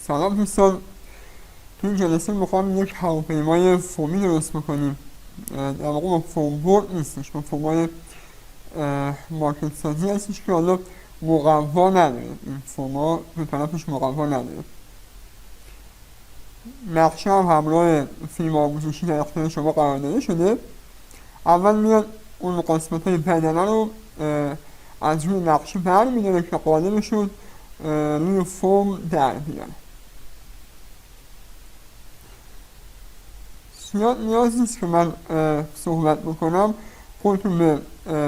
سلام دوستان، تو این جلسه میخوام یک هواپیمای فومی درست بکنیم. در واقع با فوم بورد نیستش، با فومای مارکت سازی هستش که حالا مقوا نداره. این فوما به طرفش مقوا نداره. نقشه هم همراه فیلم آموزشی در اختیار شما قرار داده شده. اول میاد اون قسمت های بدنه رو از روی نقشه بر میداره که قالبشون روی فوم در بیاره. نیاز نیست که من صحبت بکنم، خودتون به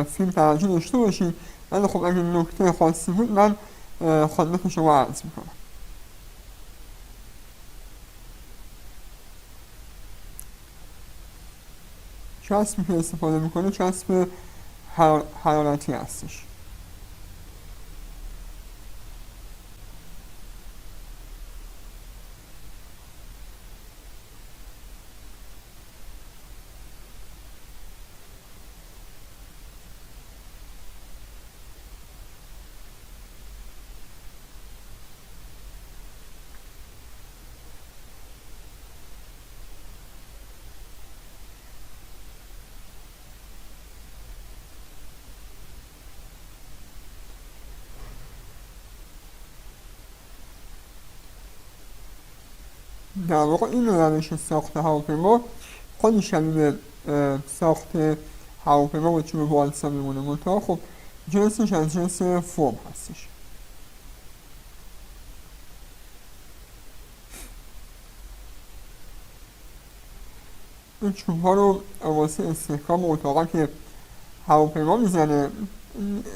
فیلم توجه داشته باشید، ولی خب اگه نکته خاصی بود من خدمت شما عرض میکنم. چسبی که استفاده میکنه چسب حرارتی هستش. در واقع این روش ساخت هواپیما خیلی شبیه ساخت هواپیما با چوب بالسا میمونه، منتها خب جنسش از جنس فوم هستش. این چوب ها رو واسه استحکام اتاقا که هواپیما میزنه،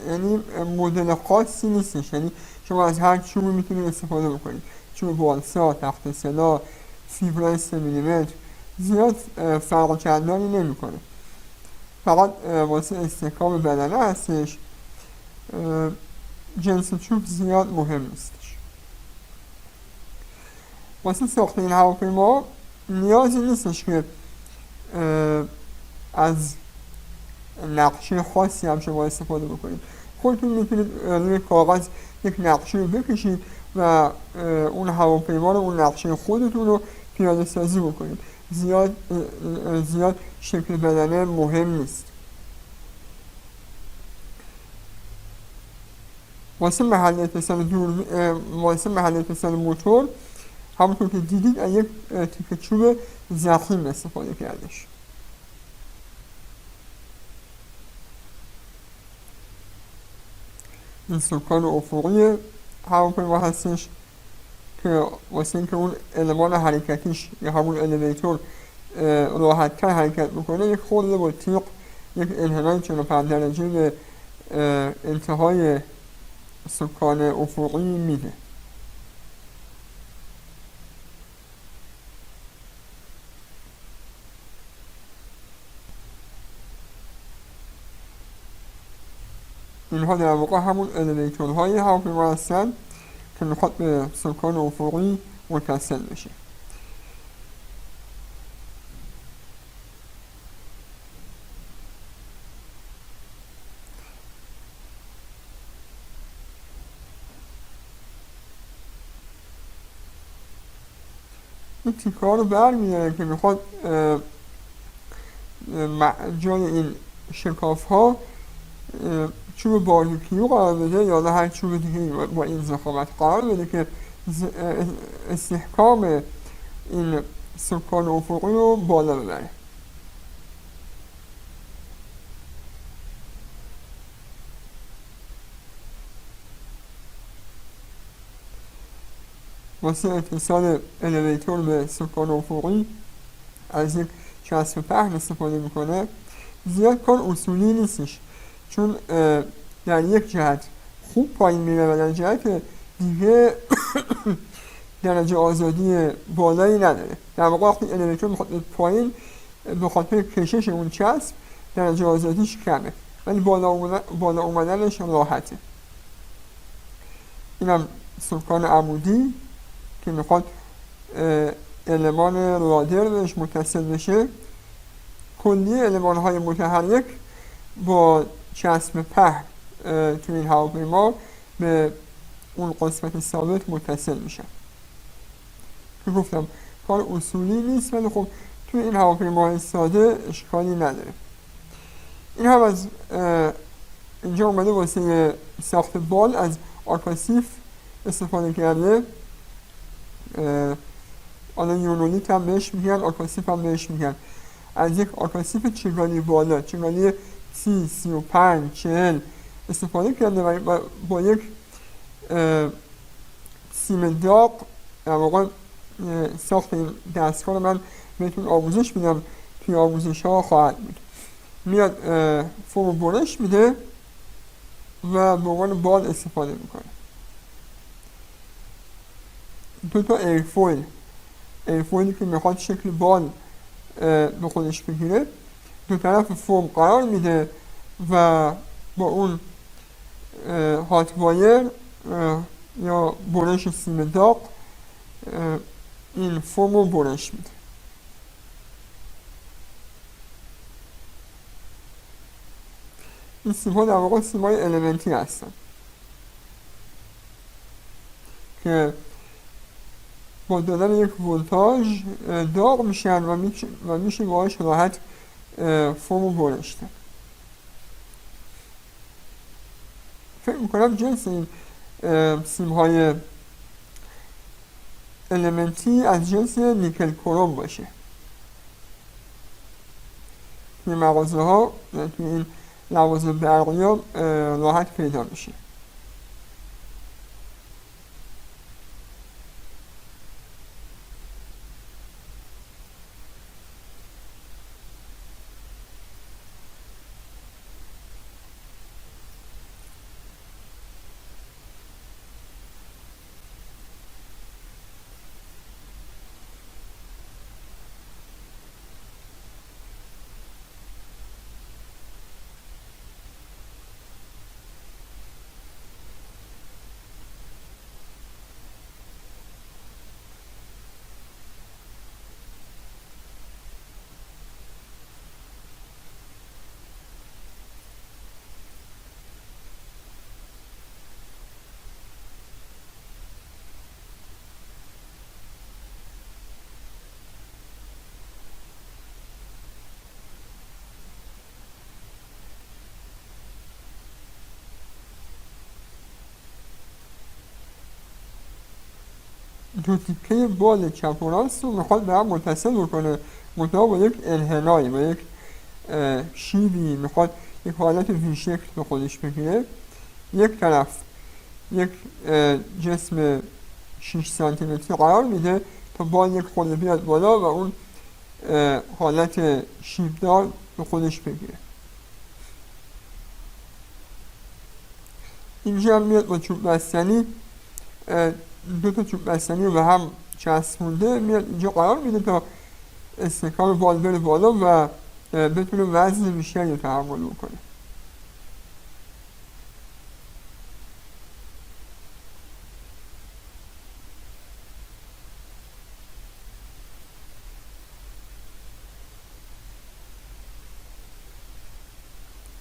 یعنی مدل خاصی نیستش، یعنی شما از هر چوبی میتونید استفاده بکنید. چوب بالسا، تخت سلا، فیبرای 3 میلیمتر زیاد فرق چندانی نمیکنه، فقط واسه استحکام بدنه هستش. جنس چوب زیاد مهم نیستش. واسه ساخت این هواپیما نیازی نیستش که از نقشه خاصی هم شما استفاده بکنید. خودتون میتونید روی کاغذ یک نقشه رو بکشید و اون هواپیما رو، اون نقشه خودتون رو پیاده سازی بکنید. زیاد شکل بدنه مهم نیست. واسه محل اتصال موتور همونطور که دیدید از یک تیکه چوب ضخیم استفاده کردش. این سکان افقی هواپیما هستش که واسه اینکه اون المان حرکتیش یا همون الیویتور راحت‌تر حرکت بکنه یک خورده با تیغ یک انحنای 45 درجه به انتهای سکان افقی میده. اینها در واقع همون الیویتورهای هواپیما هستن که میخواد به سکان افقی متصل بشه. این تیکه ها رو برمیداره که میخواد جای این شکاف ها چوب باریکیو قرار بده یا هر چوب دیگه با این ضخامت قرار بده که استحکام این سکان افقی رو بالا ببره. واسه اتصال الیویتور به سکان افقی از یک چسب پهن استفاده میکنه. زیاد کار اصولی نیستش، چون در یک جهت خوب پایین میره و در جهت دیگه درجه آزادی بالایی نداره. در واقع وقتی الیویتور میخواد پایین به خاطر کشش اون چسب درجه آزادیش کمه، ولی بالا اومدنش راحته. اینم سکان عمودی که میخواد المان رادر بهش متصل بشه. کلیه المان های متحرک با چسب پهن تو این هواپیما به اون قسمت ثابت متصل میشن که گفتم کار اصولی نیست، ولی خب تو این هواپیماهای ساده اشکالی نداره. این هم از اینجا اومده واسه ساخت بال از آکاسیف استفاده کرده. حالا یونولیت هم بهش میگن، آکاسیف هم بهش میگن. از یک آکاسیف چگالی بالا، چگالی 30 35 40 استفاده کرده و با یک سیم داغ در واقع ساخت این دستگاه رو من بهتون آموزش میدم، توی آموزش ها خواهد بود. میاد فرم برش میده و به عنوان بال استفاده میکنه. دو تا ایرفویلی که میخواد شکل بال به خودش بگیره دو طرف فرم قرار میده و با اون هات وایر یا برش سیم داغ این فرم رو برش میده. این سیم ها در واقع سیم های المنتی هستن که با دادن یک ولتاژ داغ میشن و میشه باهاش راحت فرم رو برش داد. فکر میکنم جنس این سیم های المنتی از جنس نیکل کروم باشه. توی مغازه ها توی این لوازم برقی ها راحت پیدا میشه. دو تیکه بال چپ و راست رو میخواد به هم متصل بکنه، منتها با یک انحنایی، با یک شیبی میخواد یک حالت وی شکل به خودش بگیره. یک طرف یک جسم 6 سانتی متری قرار میده تا بال یک خورده بیاد بالا و اون حالت شیبدار به خودش بگیره. اینجا هم میاد با چوب بستنی دو تا چوب بستنی رو به هم چسبونده میاد اینجا قرار میده تا استحکام بال بره بالا و بتونه وزن بیشتری رو تحمل بکنه.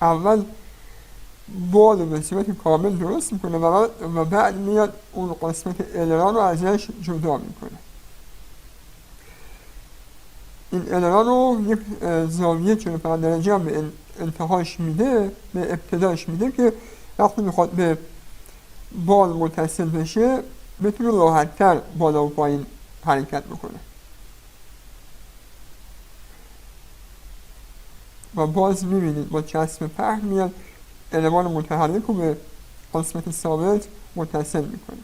اول بال رو به صورت کامل درست میکنه و بعد میاد اون قسمت الران رو ازش جدا میکنه. این الران رو یک زاویه 45 درجه هم به انتهاش میده، به ابتداش میده که وقتی میخواد به بال متصل بشه بتونه راحت‌تر بالا و پایین حرکت بکنه. و باز میبینید با چسب پهن میاد المان متحرک رو به قسمت ثابت متصل میکنه.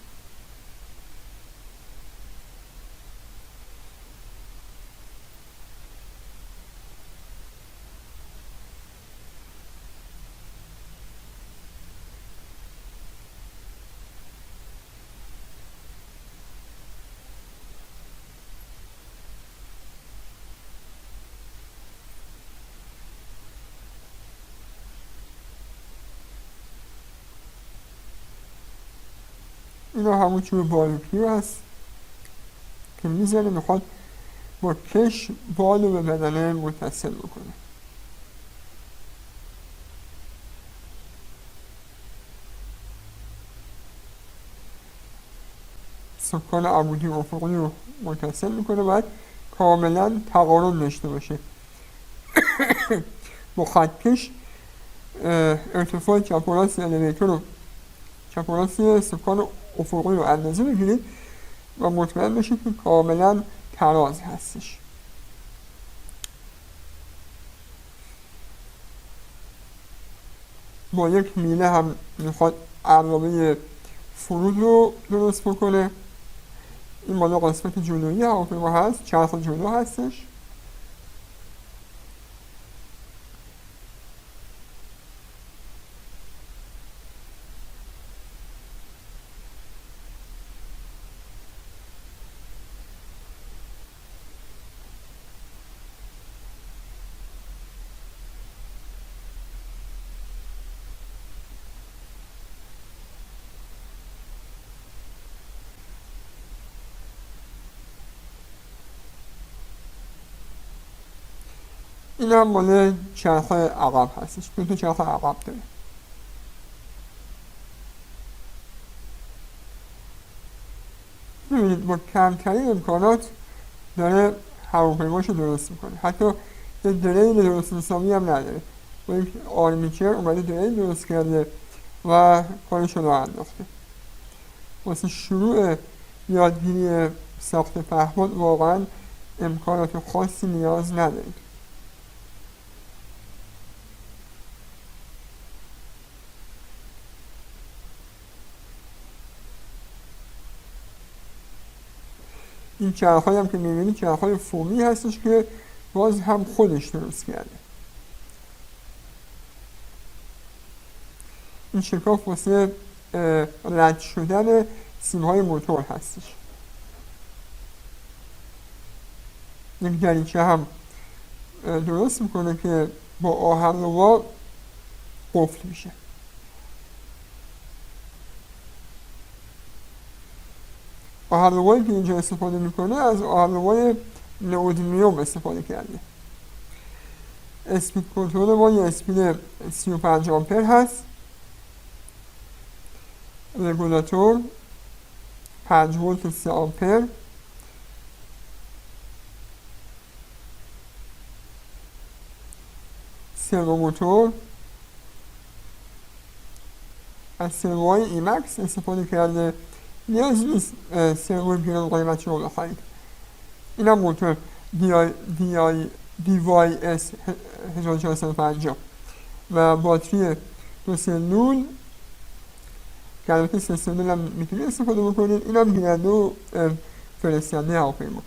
اینا همون چوب باروکی هست که میزنه میخواد با کش بال رو به بدنه متصل بکنه. سکان عمودی افقی رو متصل میکنه، باید کاملا تقارن داشته باشه. با خطکش ارتفاع چپ و راست الیویتور رو، چپ و راست سکان افقی رو اندازه بگیرید و مطمئن بشید که کاملا تراز هستش. با یک میله هم میخواد عرابه فرود رو درست بکنه. این مالا قسمت جلویی هواپیما هست، چرخ جلو هستش. این هم مال چرخ عقب هستش، 2 تا چرخ عقب داره. ببینید با کمترین امکانات داره هواپیماشو درست میکنه، حتی یه درین درست حسابی هم نداره. با یک آرمیچر اومده درین درست کرده و کارشو رو انداخته. واسه شروع یادگیری ساخت پهپاد واقعا امکانات خاصی نیاز ندارید. این چرخ‌هایی هم که می‌بینید چرخ‌های فومی هستش که باز هم خودش درست کرده. این شکاف واسه رد شدن سیم‌های موتور هستش. یک دریچه هم درست میکنه که با آهنربا قفل میشه. آهنربایی که اینجا استفاده میکنه از آهنربای نئودمیوم استفاده کرده. اسپید کنترل ما یه اسپید 35 آمپر هست. رگولاتور 5 ولت 3 آمپر. سروموتور از سروهای ایمکس استفاده کرده، نیازی نیست سروی گران قیمتی رو بخرید. این هم موتور DYS 1450 و باتری 2 سلول که البته 3 سلول هم میتونید استفاده بکنید. این هم گیرنده و فرستنده هواپیما.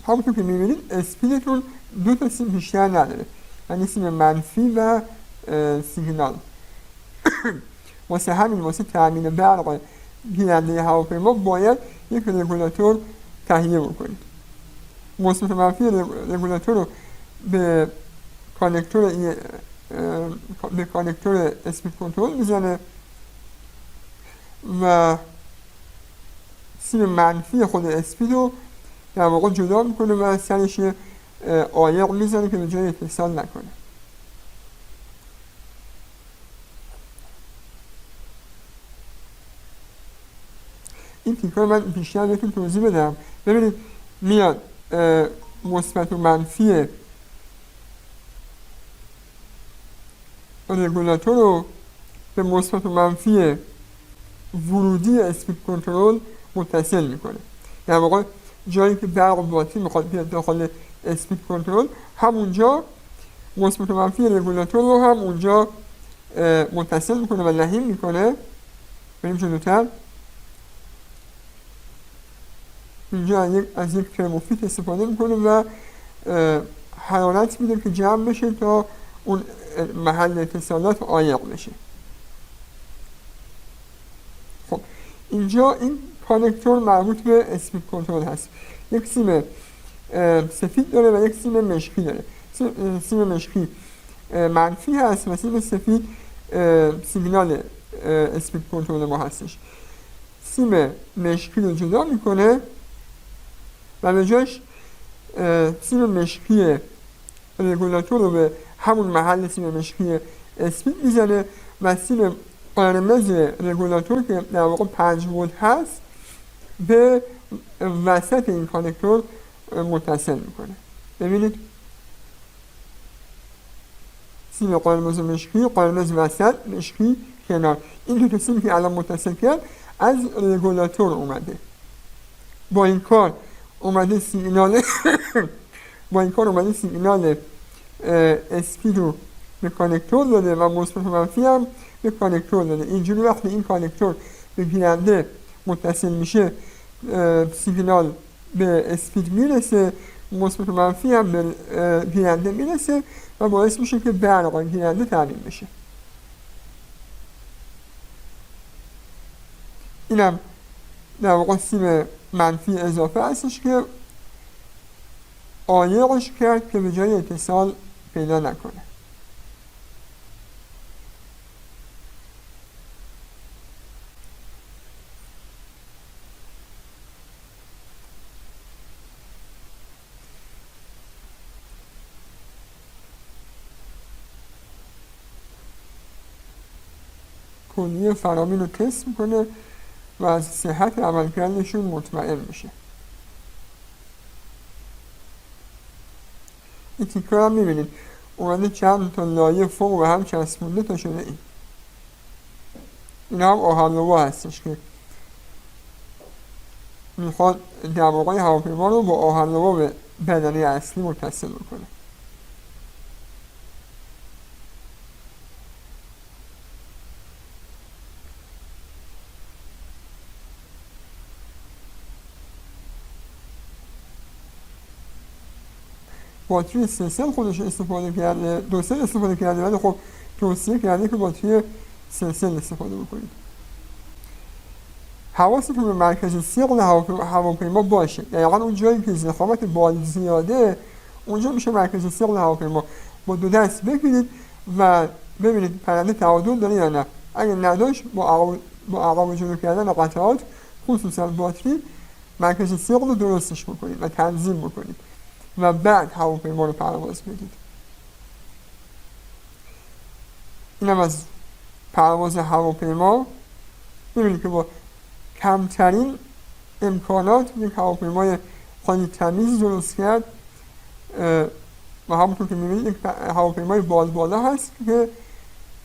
همونطور که میبینید اسپیدتون 2 تا سیم بیشتر نداره، یعنی سیم منفی و سیگنال. واسه همین واسه تأمین برق گیرنده هواپیما باید یک رگولاتور تهیه بکنید. مثبت و منفی رگولاتور رو به کانکتور اسپید کنترل میزنه و سیم منفی خود اسپید رو در واقع جدا میکنه و سرش عایق میزنه که به جای اتصال نکنه. این تیکار من بیشتر بهتون توضیح بدم. ببینید میاد مثبت و منفی رگولاتور رو به مثبت و منفی ورودی اسپید کنترل متصل میکنه. در واقع جایی که برق و باتری میخواد بیاد داخل اسپید کنترل، همونجا مثبت و منفی رگولاتور رو هم اونجا متصل میکنه و لحیم میکنه. بریم جلوتر. اینجا از یک ترموفیت استفاده میکنه و حرارت میده که جمع بشه تا اون محل اتصالات عایق بشه. خب اینجا این کانکتور مربوط به اسپید کنترل هست. یک سیم سفید داره و یک سیم مشکی داره. سیم مشکی منفی هست و سیم سفید سیگنال اسپید کنترل ما هستش. سیم مشکی رو جدا میکنه و به جاش سیم مشکی رگولاتور رو به همون محل سیم مشکی اسپید میزنه و سیم قرمز رگولاتور که در واقع 5 ولت هست به وسط این کانکتور متصل میکنه. ببینید سیم قرمز و مشکی، قرمز وسط، مشکی کنار. این دو تا سیم که الان متصل کرد از رگولاتور اومده. با این کار اومده سیگنال اسپید رو به کانکتور داده و مثبت و منفی هم به کانکتور داده. اینجوری وقتی این کانکتور به گیرنده متصل میشه سیگنال به اسپید میرسه، مثبت و منفی هم به گیرنده میرسه و باعث میشه که برق گیرنده تامین بشه. اینم در واقع سیم منفی اضافه هستش که عایقش کرد که به جای اتصال پیدا نکنه. کلیه فرامین رو تست میکنه و از صحت عملکردشون مطمئن میشه. این تیکر هم میبینید اومده چند تا لایه فوق و هم چسبونده تا شده این هم آهن‌ربا هستش که میخواد دماغای هواپیما رو با آهن‌ربا به بدنه اصلی متصل بکنه. باتری 3 سل خودش استفاده کرده، 2 سل استفاده کرده، ولی خب توصیه کرده که باتری 3 سل استفاده بکنید. حواستون به مرکز ثقل هواپیما باشه. دقیقا اون جایی که ضخامت بال زیاده اونجا میشه مرکز ثقل هواپیما. با 2 دست بگیرید و ببینید پرنده تعادل داره یا نه. اگه نداشت با عقب جلو کردن قطعات خصوصا باتری مرکز ثقل رو درستش بکنید و تنظیم بکنید و بعد هواپیما رو پرواز بدید. اینم از پرواز هواپیما. ببینید که با کمترین امکانات یک هواپیمای خیلی تمیز درست کرد و همونطور که میبینید یک هواپیمای بالا هست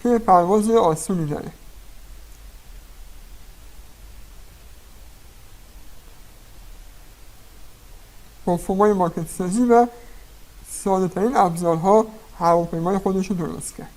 که پرواز آسونی داره. با فرمای ماکت سازی و ساده ترین ابزارها هواپیمای خودش رو درست کرد.